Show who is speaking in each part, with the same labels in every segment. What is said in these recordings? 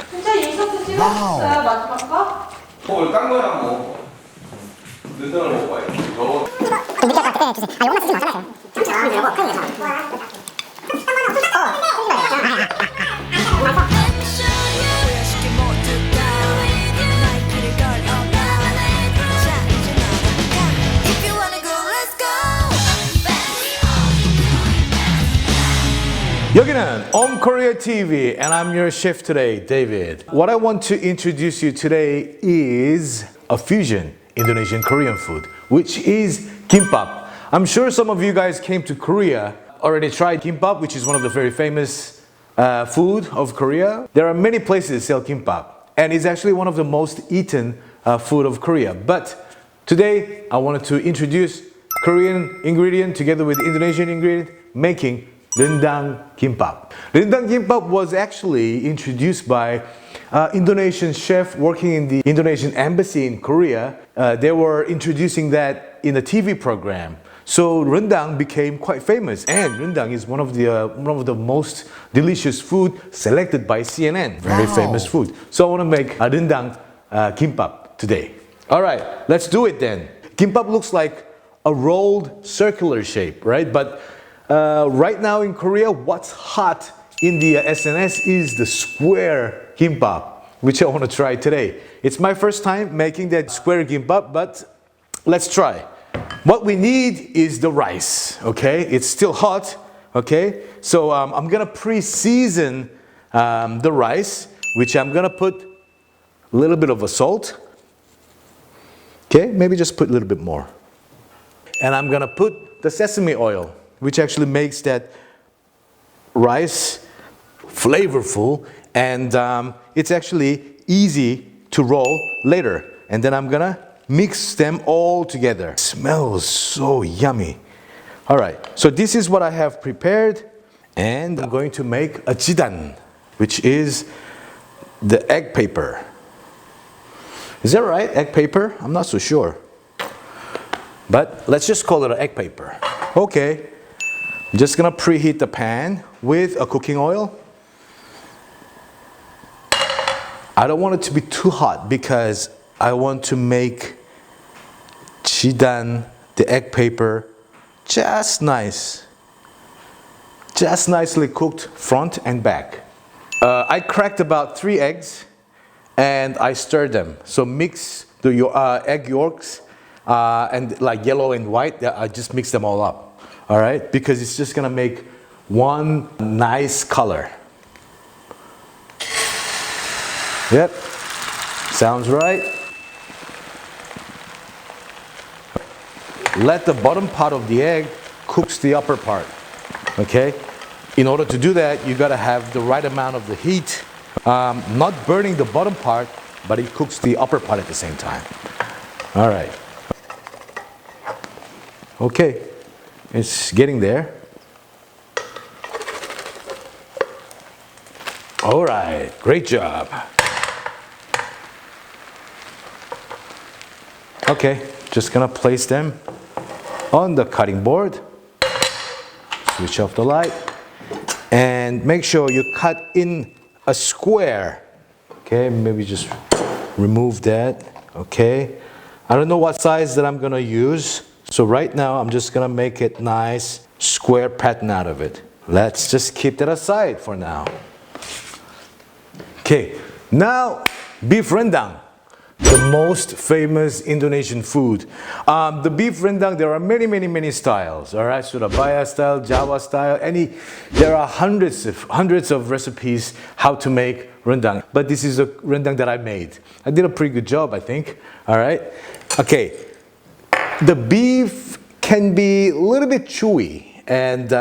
Speaker 1: 진짜 인서트 찍었어요 마지막 거?
Speaker 2: 딴 거랑 뭐 늦어를 먹어봐야지. 이거
Speaker 3: 여기는 Korea TV and I'm your chef today, David. What I want to introduce you today is a fusion Indonesian Korean food, which is kimbap. I'm sure some of you guys came to Korea, already tried kimbap, which is one of the very famous food of Korea. There are many places that sell kimbap, and it's actually one of the most eaten food of Korea. But today, I wanted to introduce Korean ingredient together with Indonesian ingredient, making rendang kimbap. Rendang kimbap was actually introduced by Indonesian chef working in the Indonesian embassy in Korea. They were introducing that in a TV program. So rendang became quite famous, and rendang is one of the most delicious food selected by CNN. Very famous food. So I want to make a rendang kimbap today. All right, let's do it then. Kimbap looks like a rolled circular shape, right? But right now in Korea, what's hot in the SNS is the square kimbap, which I want to try today. It's my first time making that square kimbap, but let's try. What we need is the rice, okay? It's still hot, okay? So I'm gonna pre-season the rice, which I'm gonna put a little bit of a salt, okay? Maybe just put a little bit more. And I'm gonna put the sesame oil, which actually makes that rice flavorful, and it's actually easy to roll later. And then I'm gonna mix them all together. It smells so yummy. All right, so this is what I have prepared, and I'm going to make a jidan, which is the egg paper. Is that right, egg paper? I'm not so sure. But let's just call it an egg paper. Okay. I'm just gonna preheat the pan with a cooking oil. I don't want it to be too hot because I want to make jidan, the egg paper, just nice. Just nicely cooked front and back. I cracked about 3 eggs and I stirred them. So mix the egg yolks and like yellow and white, I just mix them all up. All right, because it's just gonna make one nice color. Yep, sounds right. Let the bottom part of the egg cooks the upper part, okay? In order to do that, you gotta have the right amount of the heat, not burning the bottom part, but it cooks the upper part at the same time. All right. Okay. It's getting there. All right, great job. Okay, just gonna place them on the cutting board. Switch off the light. And make sure you cut in a square. Okay, maybe just remove that. Okay. I don't know what size that I'm gonna use. So right now, I'm just gonna make it nice, square pattern out of it. Let's just keep that aside for now. Okay, now beef rendang, the most famous Indonesian food. The beef rendang, there are many styles. All right, Surabaya style, Java style, there are hundreds of recipes how to make rendang. But this is a rendang that I made. I did a pretty good job, I think. All right, okay. The beef can be a little bit chewy, and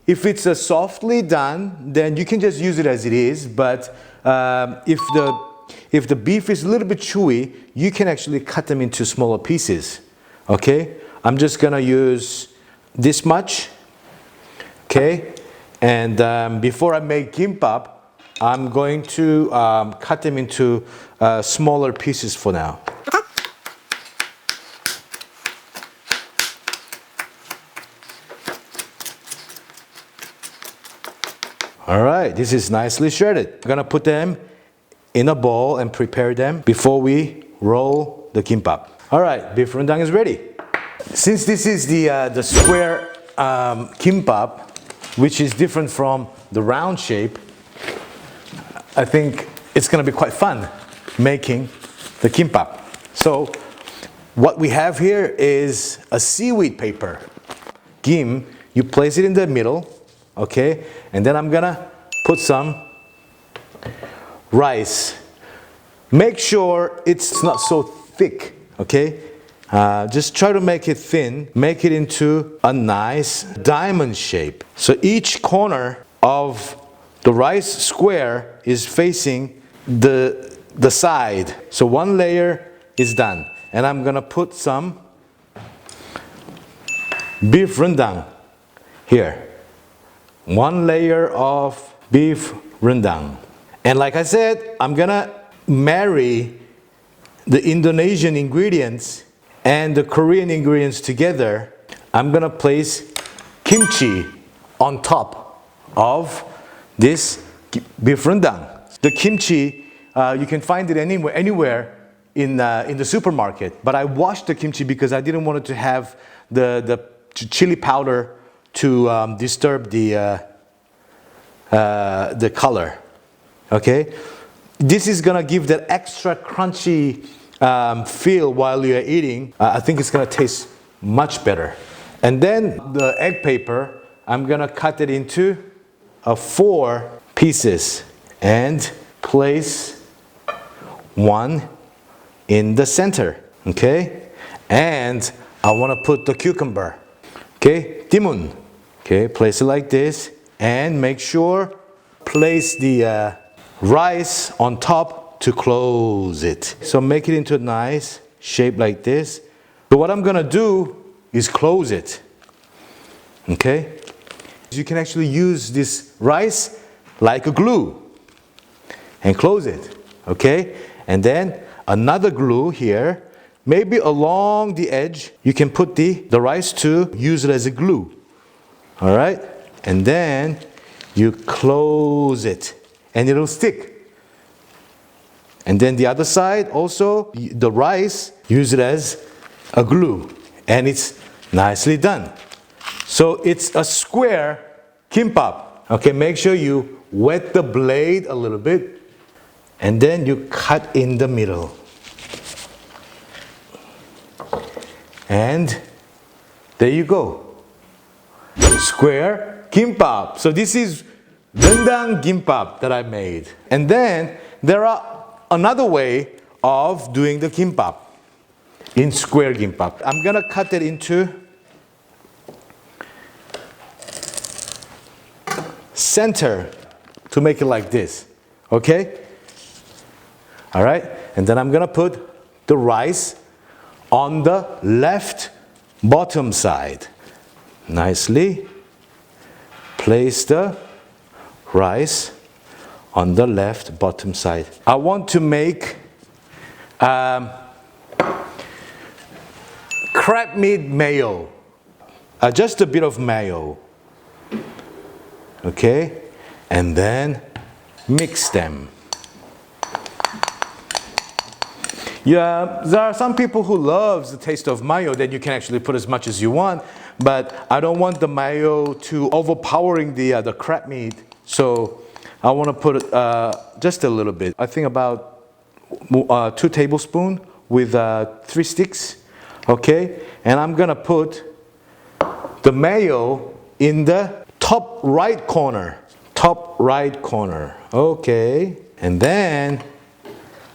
Speaker 3: if it's softly done, then you can just use it as it is. But if the beef is a little bit chewy, you can actually cut them into smaller pieces. Okay, I'm just gonna use this much. Okay, and before I make kimbap, I'm going to cut them into smaller pieces for now. All right, this is nicely shredded. I'm gonna put them in a bowl and prepare them before we roll the kimbap. All right, beef rendang is ready. Since this is the square kimbap, which is different from the round shape, I think it's gonna be quite fun making the kimbap. So what we have here is a seaweed paper. Gim, you place it in the middle, okay? And then I'm gonna put some rice. Make sure it's not so thick, okay? Just try to make it thin. Make it into a nice diamond shape. So each corner of the rice square is facing the side. So one layer is done. And I'm gonna put some beef rendang here. One layer of beef rendang. And like I said, I'm gonna marry the Indonesian ingredients and the Korean ingredients together. I'm gonna place kimchi on top of this beef rendang. The kimchi, you can find it anywhere in the supermarket. But I washed the kimchi because I didn't want it to have the chili powder to disturb the color. Okay, this is gonna give that extra crunchy feel while you're eating. I think it's gonna taste much better. And then the egg paper, I'm gonna cut it into 4 pieces and place one in the center. Okay, and I want to put the cucumber. Okay, timun. Okay, place it like this and make sure place the rice on top to close it. So make it into a nice shape like this. So what I'm gonna do is close it. Okay, you can actually use this rice like a glue and close it. Okay, and then another glue here, maybe along the edge. You can put the rice to use it as a glue. All right, and then you close it and it'll stick. And then the other side also, the rice, use it as a glue and it's nicely done. So it's a square kimbap. Okay, make sure you wet the blade a little bit and then you cut in the middle. And there you go. Square kimbap. So this is rendang kimbap that I made. And then there are another way of doing the kimbap in square kimbap. I'm gonna cut it into center to make it like this. Okay? All right? And then I'm gonna put the rice on the left bottom side. Nicely place the rice on the left bottom side. I want to make crab meat mayo. Just a bit of mayo. Okay? And then mix them. Yeah, there are some people who loves the taste of mayo, then you can actually put as much as you want, but I don't want the mayo to overpowering the crab meat, so I want to put just a little bit. I think about 2 tablespoons with 3 sticks, okay? And I'm gonna put the mayo in the top right corner, okay? And then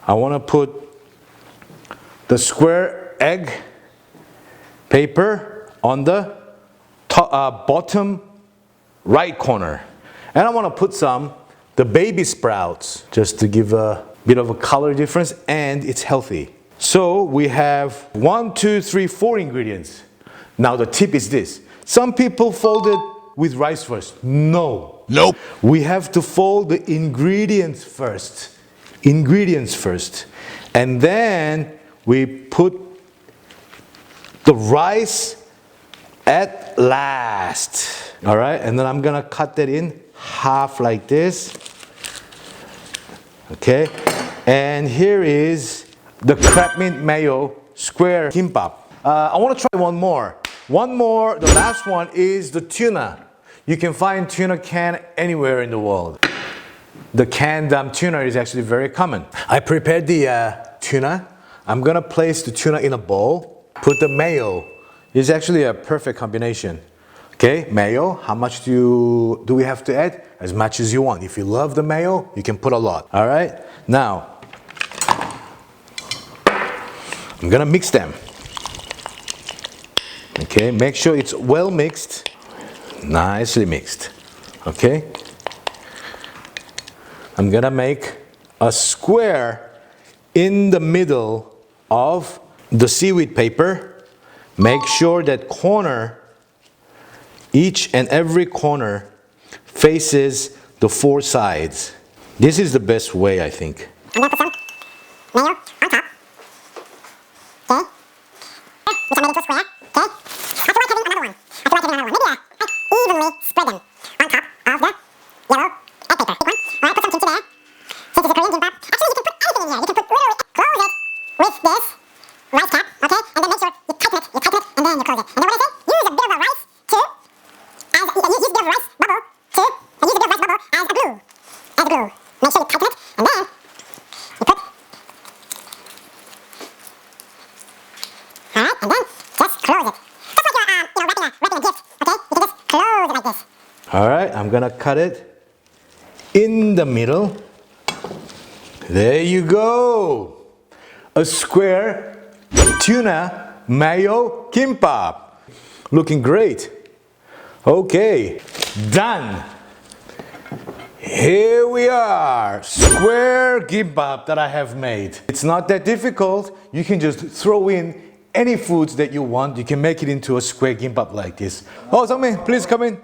Speaker 3: I want to put the square egg paper on the top, bottom right corner. And I want to put the baby sprouts just to give a bit of a color difference and it's healthy. So we have 1, 2, 3, 4 ingredients. Now the tip is this. Some people fold it with rice first. No.
Speaker 4: Nope.
Speaker 3: We have to fold the ingredients first. And then we put the rice at last. All right, and then I'm gonna cut that in half like this. Okay, and here is the crab mint mayo square kimbap. I want to try one more. The last one is the tuna. You can find tuna can anywhere in the world. The canned tuna is actually very common. I prepared the tuna. I'm gonna place the tuna in a bowl. Put the mayo. It's actually a perfect combination. Okay, mayo. How much do we have to add? As much as you want. If you love the mayo, you can put a lot. All right. Now, I'm gonna mix them. Okay, make sure it's well mixed, nicely mixed. Okay. I'm gonna make a square in the middle of the seaweed paper. Make sure that each and every corner faces the four sides. This is the best way, I think.
Speaker 4: I'm gonna put some mayo on top. Okay. Which I made into a square. Okay. I feel like having another one. Maybe evenly spread them on top of the yellow egg paper. Big one. Alright, put some kimchi there. Since it's a Korean kimbap. Actually, you can put anything in here. You can put literally close it with this rice cap. Okay. And then make sure you tighten it, and then you close it. And then what I say? Use a bit of the rice use a bit of rice bubble as a glue. Make sure you tighten it, and then you put. Alright, and then just close it. Just like you're wrapping a gift. Okay, you can just close it like this.
Speaker 3: All right, I'm gonna cut it in the middle. There you go. A square tuna mayo kimbap. Looking great. Okay, done. Here we are, square kimbap that I have made. It's not that difficult. You can just throw in any foods that you want. You can make it into a square kimbap like this. Oh, Sangmin, please come in.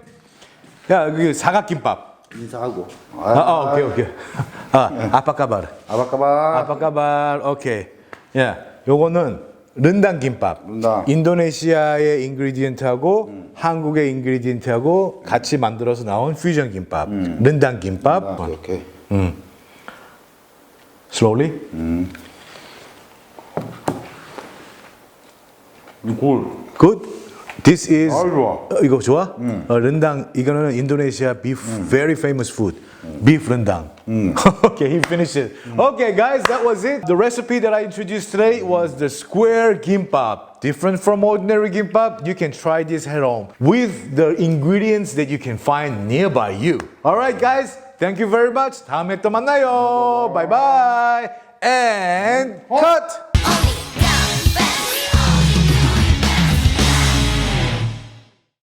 Speaker 3: 야, 여기 사각김밥.
Speaker 5: 인사하고.
Speaker 3: 오케이. 아빠까발. 아빠까발. 오케이. 야, 요거는 른당 김밥.
Speaker 5: 른당.
Speaker 3: 인도네시아의 인그리디언트하고 한국의 인그리디언트하고 같이 만들어서 나온 퓨전 김밥. 른당 김밥.
Speaker 5: 오케이.
Speaker 3: Slowly. Good. This is.
Speaker 5: 좋아.
Speaker 3: 이거 좋아? 른당 이거는 인도네시아 beef very famous food. Beef rendang. Okay, he finished it. Okay, guys, that was it. The recipe that I introduced today was the square kimbap. Different from ordinary kimbap. You can try this at home with the ingredients that you can find nearby you. All right, guys. Thank you very much. 다음에 또 만나요. Bye bye. And cut.